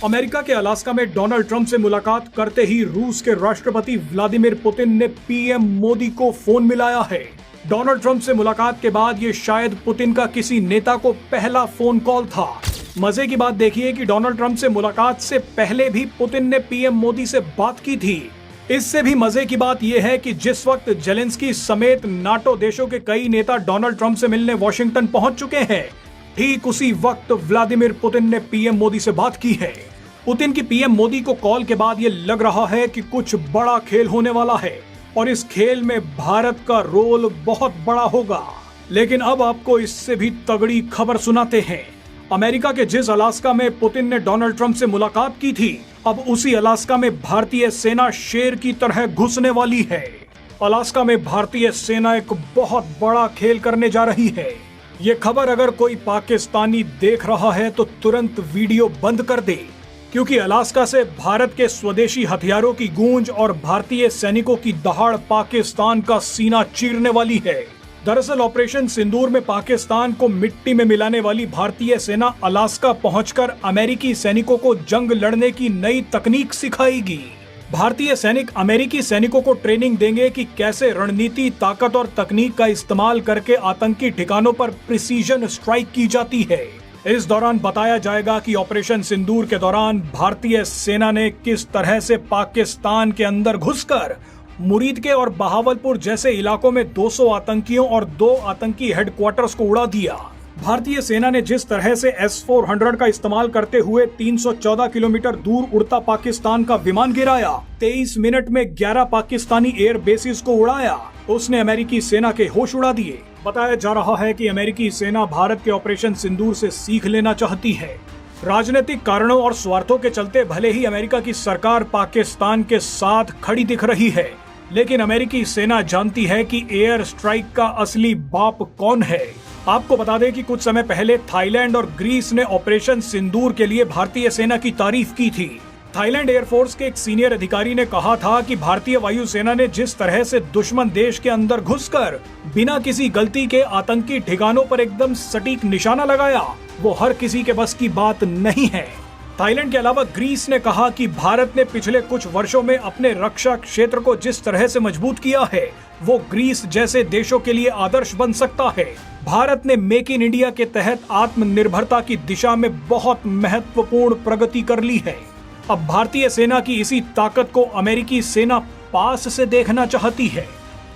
America के Alaska में Donald Trump से मुलाकात करते ही रूस के राष्ट्रपति व्लादिमीर पुतिन ने पीएम मोदी को फोन मिलाया है। डोनाल्ड ट्रंप से मुलाकात के बाद ये शायद पुतिन का किसी नेता को पहला फोन कॉल था। मजे की बात देखिए कि डोनाल्ड ट्रंप से मुलाकात से पहले भी पुतिन ने पीएम मोदी से बात की थी। इससे भी मजे की बात यह है कि जिस वक्त जेलेंस्की समेत नाटो देशों के कई नेता डोनाल्ड ट्रंप से मिलने वॉशिंगटन पहुंच चुके हैं, ठीक उसी वक्त व्लादिमीर पुतिन ने पीएम मोदी से बात की है। पुतिन की पीएम मोदी को कॉल के बाद ये लग रहा है कि कुछ बड़ा खेल होने वाला है और इस खेल में भारत का रोल बहुत बड़ा होगा। लेकिन अब आपको इससे भी तगड़ी खबर सुनाते हैं। अमेरिका के जिस अलास्का में पुतिन ने डोनाल्ड ट्रंप से मुलाकात की थी, अब उसी अलास्का में भारतीय सेना शेर की तरह घुसने वाली है। अलास्का में भारतीय सेना एक बहुत बड़ा खेल करने जा रही है। ये खबर अगर कोई पाकिस्तानी देख रहा है तो तुरंत वीडियो बंद कर दे, क्योंकि अलास्का से भारत के स्वदेशी हथियारों की गूंज और भारतीय सैनिकों की दहाड़ पाकिस्तान का सीना चीरने वाली है। दरअसल ऑपरेशन सिंदूर में पाकिस्तान को मिट्टी में मिलाने वाली भारतीय सेना अलास्का पहुंचकर अमेरिकी सैनिकों को जंग लड़ने की नई तकनीक सिखाएगी। भारतीय सैनिक अमेरिकी सैनिकों को ट्रेनिंग देंगे कि कैसे रणनीति, ताकत और तकनीक का इस्तेमाल करके आतंकी ठिकानों पर प्रिसीजन स्ट्राइक की जाती है। इस दौरान बताया जाएगा कि ऑपरेशन सिंदूर के दौरान भारतीय सेना ने किस तरह से पाकिस्तान के अंदर घुसकर मुरीद के और बहावलपुर जैसे इलाकों में 200 आतंकियों और 2 आतंकी हेडक्वार्टर्स को उड़ा दिया। भारतीय सेना ने जिस तरह से S-400 का इस्तेमाल करते हुए 314 किलोमीटर दूर उड़ता पाकिस्तान का विमान गिराया, 23 मिनट में 11 पाकिस्तानी एयर बेसिस को उड़ाया, उसने अमेरिकी सेना के होश उड़ा दिए। बताया जा रहा है कि अमेरिकी सेना भारत के ऑपरेशन सिंदूर से सीख लेना चाहती है। राजनीतिक कारणों और स्वार्थों के चलते भले ही अमेरिका की सरकार पाकिस्तान के साथ खड़ी दिख रही है, लेकिन अमेरिकी सेना जानती है कि एयर स्ट्राइक का असली बाप कौन है। आपको बता दें कि कुछ समय पहले थाईलैंड और ग्रीस ने ऑपरेशन सिंदूर के लिए भारतीय सेना की तारीफ की थी। थाईलैंड एयरफोर्स के एक सीनियर अधिकारी ने कहा था कि भारतीय वायुसेना ने जिस तरह से दुश्मन देश के अंदर घुसकर बिना किसी गलती के आतंकी ठिकानों पर एकदम सटीक निशाना लगाया, वो हर किसी के बस की बात नहीं है। थाईलैंड के अलावा ग्रीस ने कहा कि भारत ने पिछले कुछ वर्षों में अपने रक्षा क्षेत्र को जिस तरह से मजबूत किया है, वो ग्रीस जैसे देशों के लिए आदर्श बन सकता है। भारत ने मेक इन इंडिया के तहत आत्मनिर्भरता की दिशा में बहुत महत्वपूर्ण प्रगति कर ली है। अब भारतीय सेना की इसी ताकत को अमेरिकी सेना पास से देखना चाहती है।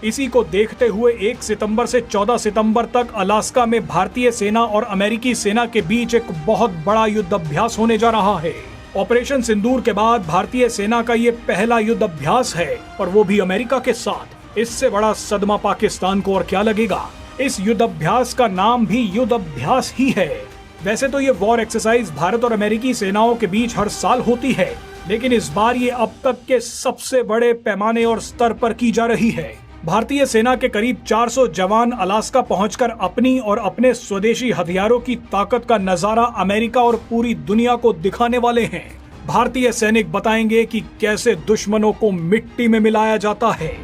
इसी को देखते हुए 1 सितंबर से 14 सितंबर तक अलास्का में भारतीय सेना और अमेरिकी सेना के बीच एक बहुत बड़ा युद्ध अभ्यास होने जा रहा है। ऑपरेशन सिंदूर के बाद भारतीय सेना का ये पहला युद्ध अभ्यास है, और वो भी अमेरिका के साथ। इससे बड़ा सदमा पाकिस्तान को और क्या लगेगा। इस युद्ध अभ्यास का नाम भी युद्ध अभ्यास ही है। वैसे तो ये वॉर एक्सरसाइज भारत और अमेरिकी सेनाओं के बीच हर साल होती है, लेकिन इस बार ये अब तक के सबसे बड़े पैमाने और स्तर पर की जा रही है। भारतीय सेना के करीब 400 जवान अलास्का पहुंचकर अपनी और अपने स्वदेशी हथियारों की ताकत का नजारा अमेरिका और पूरी दुनिया को दिखाने वाले हैं। भारतीय सैनिक बताएंगे कि कैसे दुश्मनों को मिट्टी में मिलाया जाता है।